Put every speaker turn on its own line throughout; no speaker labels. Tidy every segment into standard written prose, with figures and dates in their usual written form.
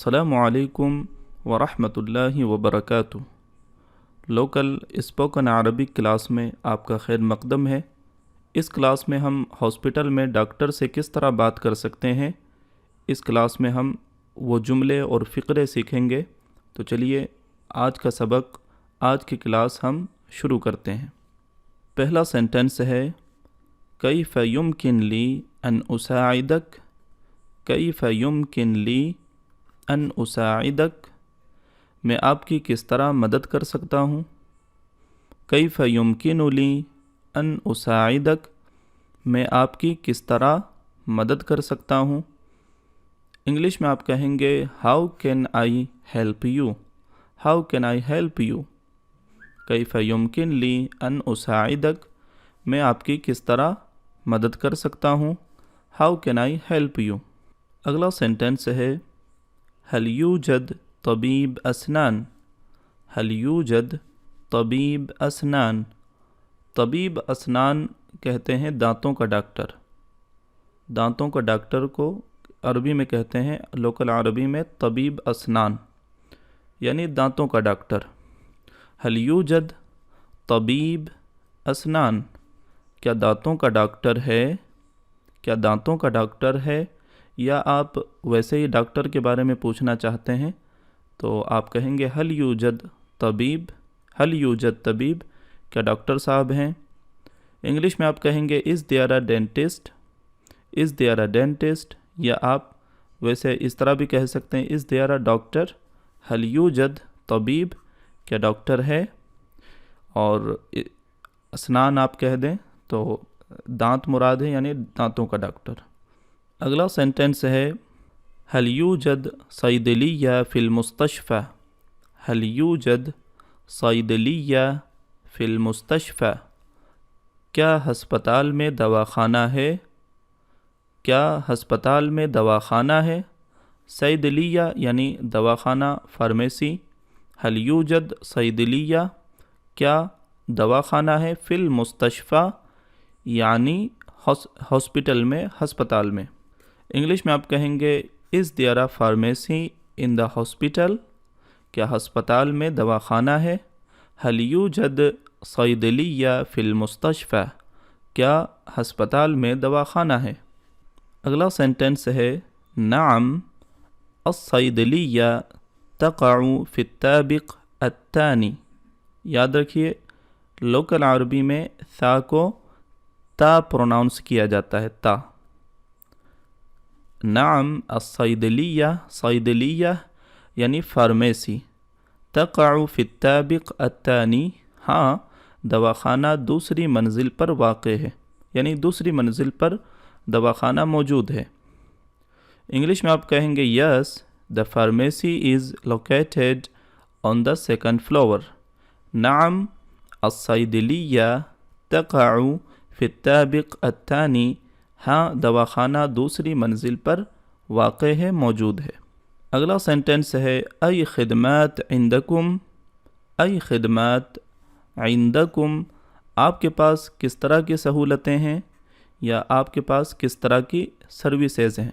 السلام علیکم ورحمۃ اللہ وبرکاتہ۔ لوکل اسپوکن عربک کلاس میں آپ کا خیر مقدم ہے۔ اس کلاس میں ہم ہاسپٹل میں ڈاکٹر سے کس طرح بات کر سکتے ہیں، اس کلاس میں ہم وہ جملے اور فقرے سیکھیں گے۔ تو چلیے آج کا سبق، آج کی کلاس ہم شروع کرتے ہیں۔ پہلا سینٹنس ہے کیف یمکن لی ان اساعدک، کیف یمکن لی ان اساعدک، میں آپ کی کس طرح مدد کر سکتا ہوں۔ کیف یمکن لی ان اساعدک، میں آپ کی کس طرح مدد کر سکتا ہوں۔ انگلش میں آپ کہیں گے how can I help you, how can I help you. کیف یمکن لی ان اساعدک، میں آپ کی کس طرح مدد کر سکتا ہوں، how can I help you. اگلا سینٹنس ہے هل یوجد طبیب اسنان، هل یوجد طبیب اسنان۔ طبیب اسنان کہتے ہیں دانتوں کا ڈاکٹر، دانتوں کا ڈاکٹر کو عربی میں کہتے ہیں، لوکل عربی میں طبیب اسنان یعنی دانتوں کا ڈاکٹر۔ هل یوجد طبیب اسنان، کیا دانتوں کا ڈاکٹر ہے، کیا دانتوں کا ڈاکٹر ہے، یا آپ ویسے ہی ڈاکٹر کے بارے میں پوچھنا چاہتے ہیں تو آپ کہیں گے هل یوجد طبیب، هل یوجد طبیب، کیا ڈاکٹر صاحب ہیں۔ انگلش میں آپ کہیں گے is there a dentist, is there a dentist, یا آپ ویسے اس طرح بھی کہہ سکتے ہیں از دیئر اے ڈاکٹر، هل یوجد طبیب، کیا ڈاکٹر ہے، اور اسنان آپ کہہ دیں تو دانت مراد ہے یعنی دانتوں کا ڈاکٹر۔ اگلا سینٹنس ہے هل یوجد صیدلیہ فی المستشفى، هل یوجد صیدلیہ فی المستشفى، کیا ہسپتال میں دواخانہ ہے، کیا ہسپتال میں دواخانہ ہے۔ صیدلیہ یعنی دواخانہ، فارمیسی۔ هل یوجد صیدلیہ، کیا دواخانہ ہے، فی المستشفى یعنی ہاسپٹل میں، ہسپتال میں۔ انگلش میں آپ کہیں گے is there a pharmacy in the hospital, کیا ہسپتال میں دواخانہ ہے۔ هل یوجد صیدلیہ فی المستشفى، کیا ہسپتال میں دواخانہ ہے۔ اگلا سینٹنس ہے نعم الصیدلیہ تقع فی الطابق الثانی۔ یاد رکھیے لوکل عربی میں تا کو تا پروناؤنس کیا جاتا ہے، تا۔ نعم الصیدلیہ، صیدلیہ یعنی فارمیسی، تقع فی الطابق الثانی، ہاں دواخانہ دوسری منزل پر واقع ہے، یعنی دوسری منزل پر دواخانہ موجود ہے۔ انگلش میں آپ کہیں گے یس the pharmacy is located on the second floor۔ نعم الصیدلیہ تقع فی الطابق الثانی، ہاں دواخانہ دوسری منزل پر واقع ہے، موجود ہے۔ اگلا سینٹنس ہے ای خدمات عندکم، ای خدمات عندکم، آپ کے پاس کس طرح کی سہولتیں ہیں، یا آپ کے پاس کس طرح کی سروسز ہیں،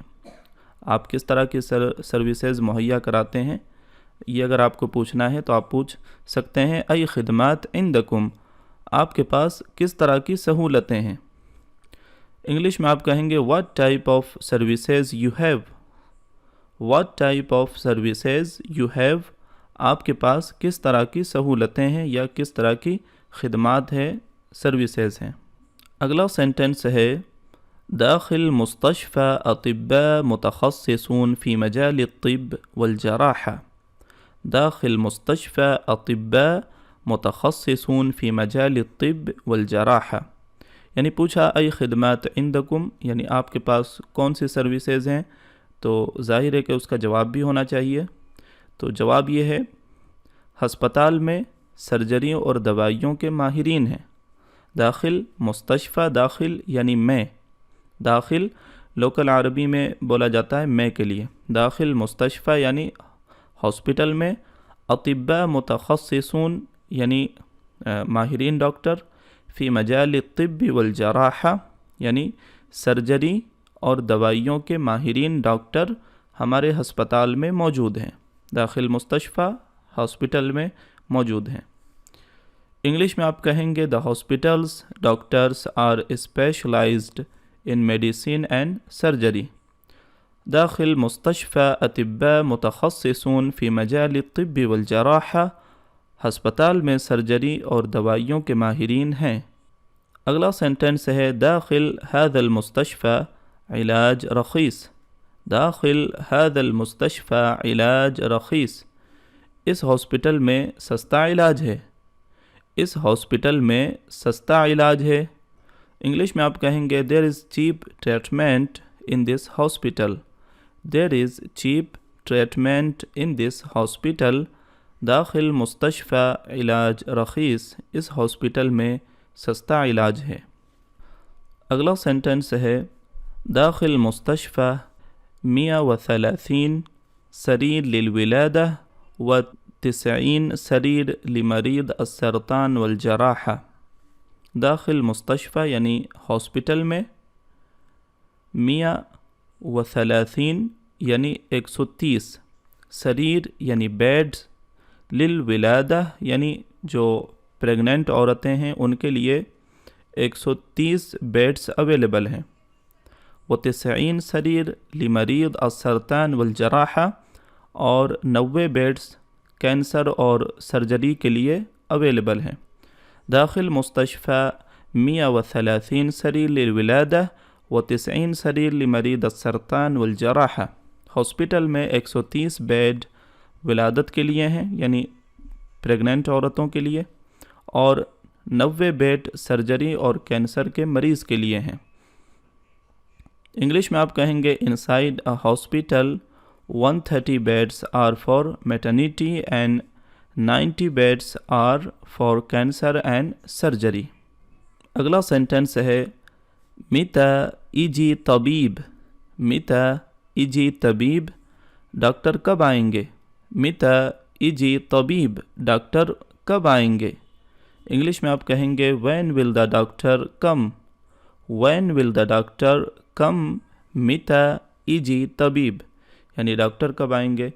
آپ کس طرح کی سروسز مہیا کراتے ہیں۔ یہ اگر آپ کو پوچھنا ہے تو آپ پوچھ سکتے ہیں ای خدمات عندکم، آپ کے پاس کس طرح کی سہولتیں ہیں۔ انگلش میں آپ کہیں گے what type of services you have, what type of services you have, آپ کے پاس کس طرح کی سہولتیں ہیں یا کس طرح کی خدمات ہیں، سروسز ہیں۔ اگلا سینٹنس ہے داخل مستشفى اطباء متخصصون في مجال الطب والجراحة، داخل مستشفى اطباء متخصصون في مجال الطب والجراحة، یعنی پوچھا ای خدمات عندکم یعنی آپ کے پاس کون سی سروسز ہیں، تو ظاہر ہے کہ اس کا جواب بھی ہونا چاہیے۔ تو جواب یہ ہے ہسپتال میں سرجریوں اور دوائیوں کے ماہرین ہیں۔ داخل مستشفى، داخل یعنی میں، داخل لوکل عربی میں بولا جاتا ہے میں کے لیے، داخل مستشفى یعنی ہاسپٹل میں، اطباء متخصصون یعنی ماہرین ڈاکٹر، فی مجال الطب والجراحہ یعنی سرجری اور دوائیوں کے ماہرین ڈاکٹر ہمارے ہسپتال میں موجود ہیں. داخل مستشفى ہاسپٹل میں موجود ہیں. انگلش میں آپ کہیں گے the hospitals doctors are specialized in medicine and surgery. داخل مستشفى أطباء متخصصون في مجال الطب والجراحة. ہسپتال میں سرجری اور دوائیوں کے ماہرین ہیں. اگلا سینٹنس ہے داخل هذا المستشفى علاج رخیص. داخل هذا المستشفى علاج رخیص. اس ہاسپٹل میں سستا علاج ہے. اس ہاسپٹل میں سستا علاج ہے. انگلش میں آپ کہیں گے there is cheap treatment in this hospital. There is cheap treatment in this hospital. داخل مستشفى علاج رخیص. اس ہاسپٹل میں سستا علاج ہے. اگلا سینٹنس ہے داخل مستشفى 130 سرير للولادة و90 سرير لمريض السرطان والجراحة. داخل مستشفى یعنی ہاسپٹل میں 130 یعنی 130 سریر یعنی بیڈز للولادہ یعنی جو پریگننٹ عورتیں ہیں ان کے لیے 130 بیڈز اویلیبل ہیں. و90 سریر لمریض السرطان والجراحہ اور 90 بیڈز کینسر اور سرجری کے لیے اویلیبل ہیں. داخل مستشفى 130 سریر للولادہ و90 سریر لمریض السرطان والجراحہ. ہاسپٹل میں 130 بیڈ ولادت کے لیے ہیں یعنی پریگننٹ عورتوں کے لیے اور 90 بیڈ سرجری اور کینسر کے مریض کے لیے ہیں. انگلش میں آپ کہیں گے inside a hospital 130 beds are for maternity and 90 beds are for cancer and surgery. اگلا سینٹنس ہے متى يجي طبيب. متى يجي طبيب ڈاکٹر کب آئیں گے. متى يجي طبيب ڈاکٹر کب آئیں گے. انگلش میں آپ کہیں گے when will the doctor come. when will the doctor come. متى يجي طبيب یعنی ڈاکٹر کب آئیں گے.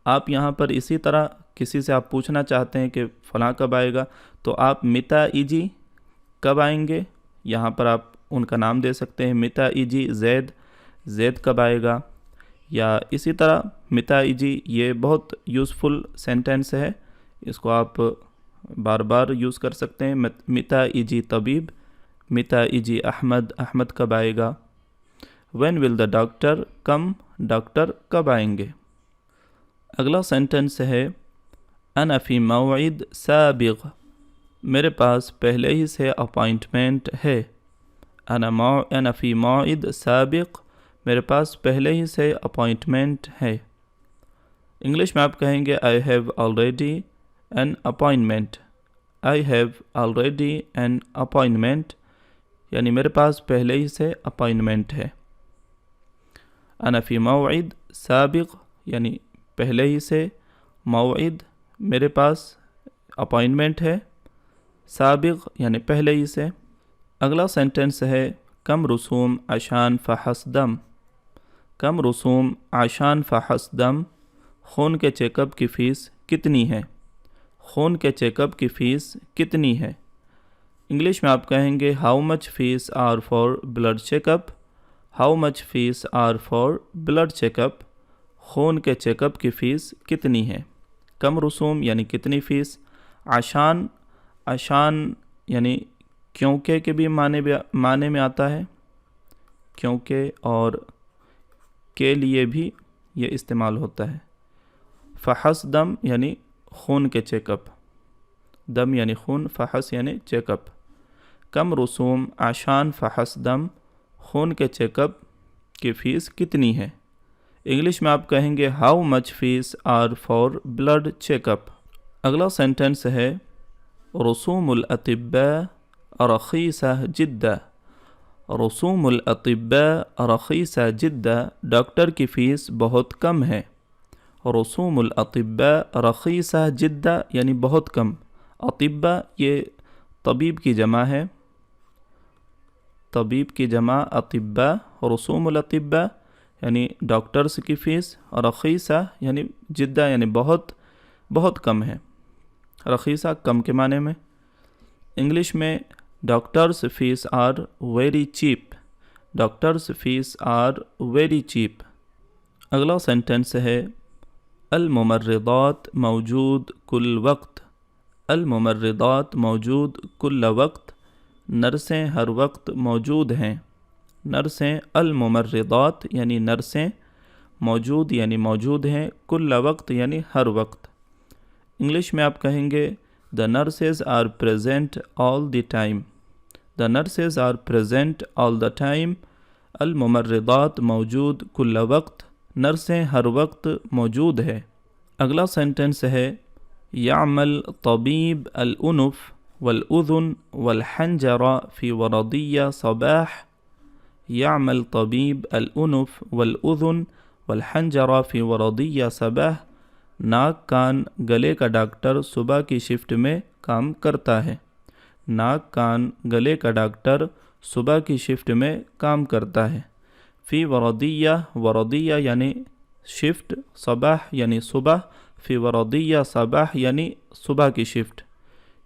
آپ یہاں پر اسی طرح کسی سے آپ پوچھنا چاہتے ہیں کہ فلاں کب آئے گا تو آپ متى يجي کب آئیں گے یہاں پر آپ ان کا نام دے سکتے ہیں. متى يجي زید. زید کب آئے گا. یا اسی طرح متى يجي یہ بہت یوزفل سینٹنس ہے. اس کو آپ بار بار یوز کر سکتے ہیں. متى يجي طبيب. متى يجي احمد. احمد کب آئے گا. when will the doctor come doctor کب آئیں گے. اگلا سینٹنس ہے انا فی موعد سابق. میرے پاس پہلے ہی سے اپائنٹمنٹ ہے. انا فی موعد سابق میرے پاس پہلے ہی سے اپائنٹمنٹ ہے. انگلش میں آپ کہیں گے I have already an appointment. I have already an appointment یعنی میرے پاس پہلے ہی سے اپائنٹمنٹ ہے. انا فی موعد سابق یعنی پہلے ہی سے. موعد میرے پاس اپائنٹمنٹ ہے. سابق یعنی پہلے ہی سے. اگلا سینٹنس ہے کم رسوم عشان فحص دم. کم رسوم عشان فحص دم خون کے چیک اپ کی فیس کتنی ہے. خون کے چیک اپ کی فیس کتنی ہے. انگلش میں آپ کہیں گے how much fees are for blood check up. How much fees are for blood check up خون کے چیک اپ کی فیس کتنی ہے. کم رسوم یعنی کتنی فیس. عشان. عشان یعنی کیونکہ کے بھی معنی میں آتا ہے. کیونکہ اور کے لیے بھی یہ استعمال ہوتا ہے. فحص دم یعنی خون کے چیک اپ. دم یعنی خون. فحص یعنی چیک اپ. کم رسوم عشان فحص دم خون کے چیک اپ کی فیس کتنی ہے. انگلش میں آپ کہیں گے how much fees are for blood check up. اگلا سینٹنس ہے رسوم الاطباء رخیصہ جدہ. رسوم الاطباء رخیصہ جدہ ڈاکٹر کی فیس بہت کم ہے. رسوم الاطباء رخیصہ جدہ یعنی بہت کم. اطباء یہ طبیب کی جمع ہے. طبیب کی جمع اطباء. رسوم الاطباء یعنی ڈاکٹرس کی فیس، اور رخیصہ یعنی جدہ یعنی بہت بہت کم ہے، رخیصہ کم کے معنی میں۔ انگلش میں doctors fees are very cheap, doctors fees are very cheap. اگلا سینٹنس ہے الممرضات موجود کل وقت، الممرضات موجود کل وقت، نرسیں ہر وقت موجود ہیں، نرسیں الممرضات یعنی نرسیں، موجود یعنی موجود ہیں، کل وقت یعنی ہر وقت۔ انگلش میں آپ کہیں گے the nurses are present all the time، the nurses are present all the time، الممرضات موجود کل وقت، نرسیں ہر وقت موجود ہے۔ اگلا سینٹنس ہے یعمل طبیب الانف والاذن والحنجرہ فی ورودیہ صباح، یعمل طبیب الانف والاذن والحنجرہ فی ورودیہ صباح، ناک کان گلے کا ڈاکٹر صبح کی شفٹ میں کام کرتا ہے، ناک کان گلے کا ڈاکٹر صبح کی شفٹ میں کام کرتا ہے۔ فی ورودیہ، ورودیہ یعنی شفٹ، صباح یعنی صبح، فی ورودیہ صباح یعنی صبح کی شفٹ۔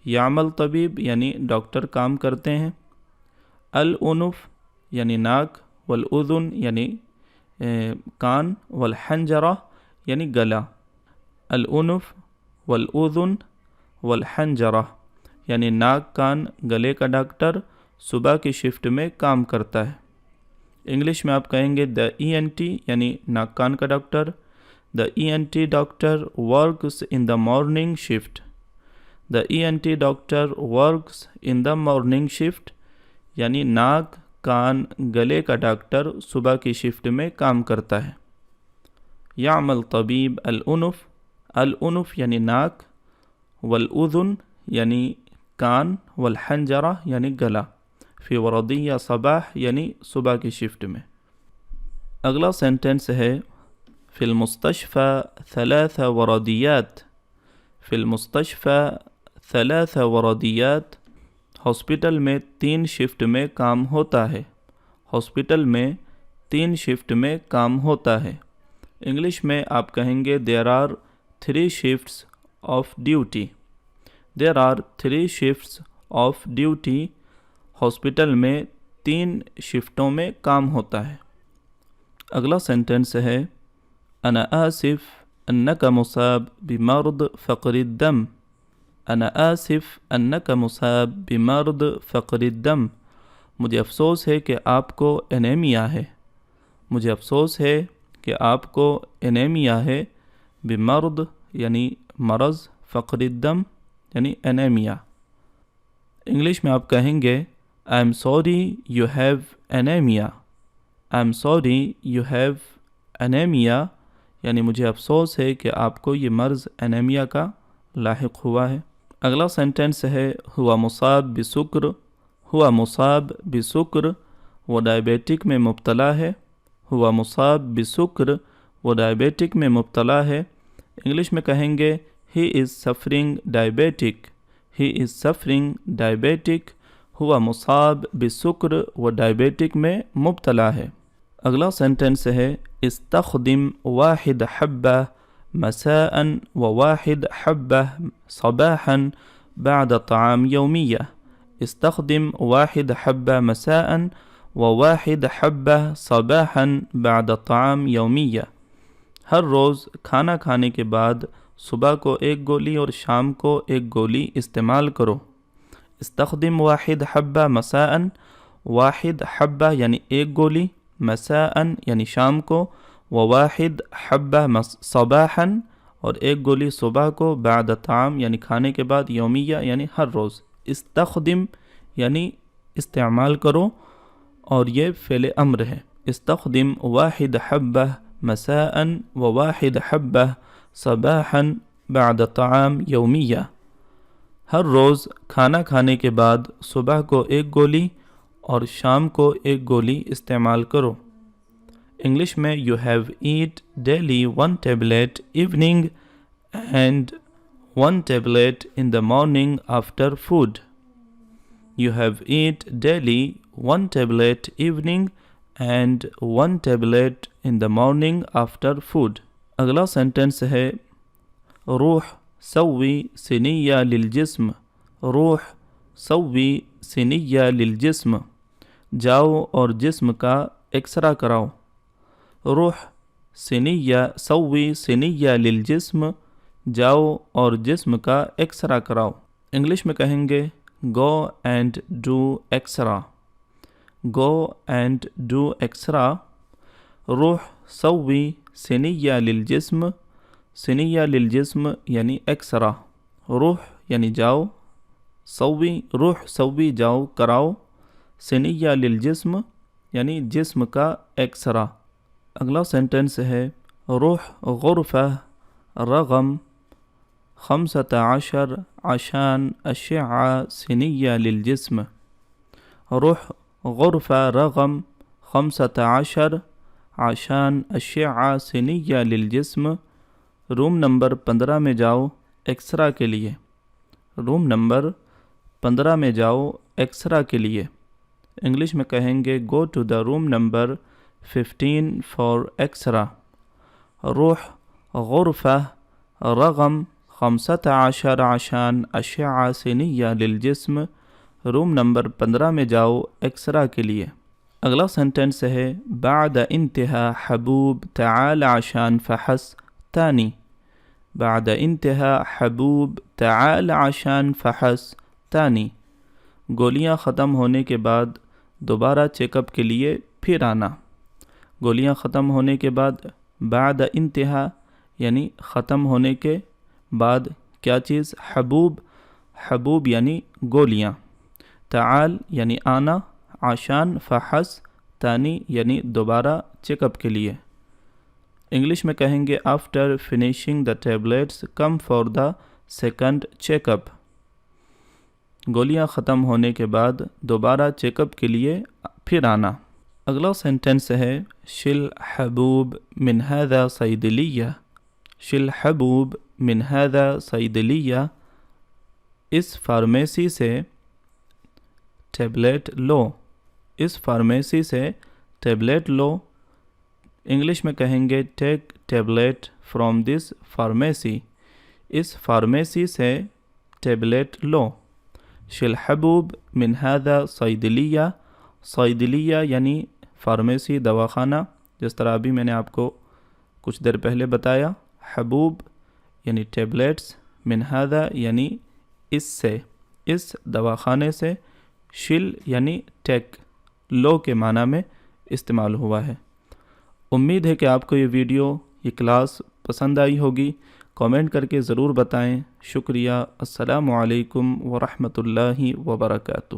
یعمل طبیب یعنی ڈاکٹر کام کرتے ہیں، الانف یعنی ناک، والاذن یعنی کان، والحنجرہ یعنی گلا، الانف والاذن والحنجرہ یعنی ناک کان گلے کا ڈاکٹر صبح کی شفٹ میں کام کرتا ہے۔ انگلش میں آپ کہیں گے دا ای این ٹی یعنی ناک کان کا doctor, the E N T doctor works in the morning shift, the E N T doctor works in the morning shift یعنی ناک کان گلے کا ڈاکٹر صبح کی شفٹ میں کام کرتا ہے۔ یعمل طبیب الانف، الانف یعنی ناک، والاذن یعنی کان، والحنجرہ یعنی گلا، فی ورودیہ صباح یعنی صبح کی شفٹ میں۔ اگلا سینٹنس ہے فی المستشفى ثلاث ورودیات، فی المستشفى ثلاث ورودیات، ہاسپٹل میں 3 شفٹ میں کام ہوتا ہے، ہاسپٹل میں 3 شفٹ میں کام ہوتا ہے۔ انگلش میں آپ کہیں گے there are 3 shifts of duty، there are 3 shifts of duty، hospital میں 3 شفٹوں میں کام ہوتا ہے۔ اگلا سینٹنس ہے انا آسف انک مصاب بمرض فقر الدم، انا آسف انک مصاب بمرض فقر الدم، مجھے افسوس ہے کہ آپ کو انیمیا ہے، مجھے افسوس ہے کہ آپ کو انیمیا ہے، بمرض یعنی مرض، فقر الدم یعنی انیمیا۔ انگلش میں آپ کہیں گے I am sorry you have anemia، I am sorry you have anemia یعنی مجھے افسوس ہے کہ آپ کو یہ مرض انیمیا کا لاحق ہوا ہے۔ اگلا سینٹنس ہے ہوا مصاب بسکر، ہوا مصاب بسکر، وہ ڈائبیٹک میں مبتلا ہے، ہوا مصاب بسکر، وہ ڈائبیٹک میں مبتلا ہے۔ انگلش میں کہیں گے he is suffering diabetic، he is suffering diabetic، ہوا مصاب بسکر، وہ ڈائبیٹک میں مبتلا ہے۔ اگلا سینٹنس ہے استخدم واحد حبہ مساء وواحد حبہ صباحا بعد طعام یومیہ، استخدم واحد حبہ مساء وواحد حبہ صباحا بعد طعام یومیہ، ہر روز کھانا کھانے کے بعد صبح کو 1 گولی اور شام کو 1 گولی استعمال کرو۔ استخدم واحد حبہ مساء، واحد حبہ یعنی 1 گولی، مساء یعنی شام کو، وواحد حبہ صباحا اور 1 گولی صبح کو، بعد طعام یعنی کھانے کے بعد، یومیہ یعنی ہر روز۔ استخدم یعنی استعمال کرو اور یہ فعل امر ہے۔ استخدم واحد حبہ مساء وواحد حبہ صباحا بعد طعام یومیہ، ہر روز کھانا کھانے کے بعد صبح کو 1 گولی اور شام کو 1 گولی استعمال کرو۔ انگلش میں you have eat daily 1 tablet evening and 1 tablet in the morning after food، you have eat daily 1 tablet evening and 1 tablet in the morning after food. اگلا سینٹنس ہے روح سوی سنیہ للجسم. روح سوی سنیہ للجسم، جاؤ اور جسم کا ایکسرا کراؤ. روح سنیہ سوی سنیہ للجسم، جاؤ اور جسم کا ایکسرا کراؤ. انگلش میں کہیں گے go and do extra. Go and do extra. روح سوی سنیہ للجسم. سنیہ للجسم یعنی ایکسرا. روح یعنی جاؤ، سوی روح سوی جاؤ کراؤ، سنیہ للجسم یعنی جسم کا ایکسرا. اگلا سینٹنس ہے روح غرفہ رقم 15 عشان اشعة سنیہ للجسم. روح غرفہ رقم 15 عشان اشعة سنیہ للجسم. روم نمبر 15 میں جاؤ ایکسرا کے لیے. روم نمبر 15 میں جاؤ ایکسرا کے لیے. انگلش میں کہیں گے go to the room number 15 for X-ray. روح غرفہ رقم 15 عشان اشعة سنیہ للجسم. روم نمبر 15 میں جاؤ ایکسرا کے لیے. اگلا سینٹنس ہے بعد انتہا حبوب تعال عشان فحص ثانی. بعد انتہا حبوب تعال عشان فحص ثانی. گولیاں ختم ہونے کے بعد دوبارہ چیک اپ کے لیے پھر آنا. گولیاں ختم ہونے کے بعد بعد انتہا یعنی ختم ہونے کے بعد کیا چیز؟ حبوب. حبوب یعنی گولیاں. تعال یعنی آنا. عشان فحص ثانی یعنی دوبارہ چیک اپ کے لیے. انگلش میں کہیں گے after finishing the tablets come for the second check up. گولیاں ختم ہونے کے بعد دوبارہ چیک اپ کے لیے پھر آنا. اگلا سینٹنس ہے شل حبوب من هذا صیدلیہ. شل حبوب من هذا صیدلیہ، اس فارمیسی سے ٹیبلیٹ لو. اس فارمیسی سے ٹیبلیٹ لو. انگلش میں کہیں گے take tablet from this pharmacy. اس فارمیسی سے ٹیبلیٹ لو. شل حبوب من هذا صیدلیہ. صیدلیہ یعنی فارمیسی، دواخانہ، جس طرح ابھی میں نے آپ کو کچھ دیر پہلے بتایا. حبوب یعنی ٹیبلیٹس، من هذا یعنی اس سے، اس دواخانے سے. شل یعنی ٹیک، لو کے معنی میں استعمال ہوا ہے. امید ہے کہ آپ کو یہ ویڈیو، یہ کلاس پسند آئی ہوگی. کامنٹ کر کے ضرور بتائیں. شکریہ. السلام علیکم ورحمۃ اللہ وبرکاتہ.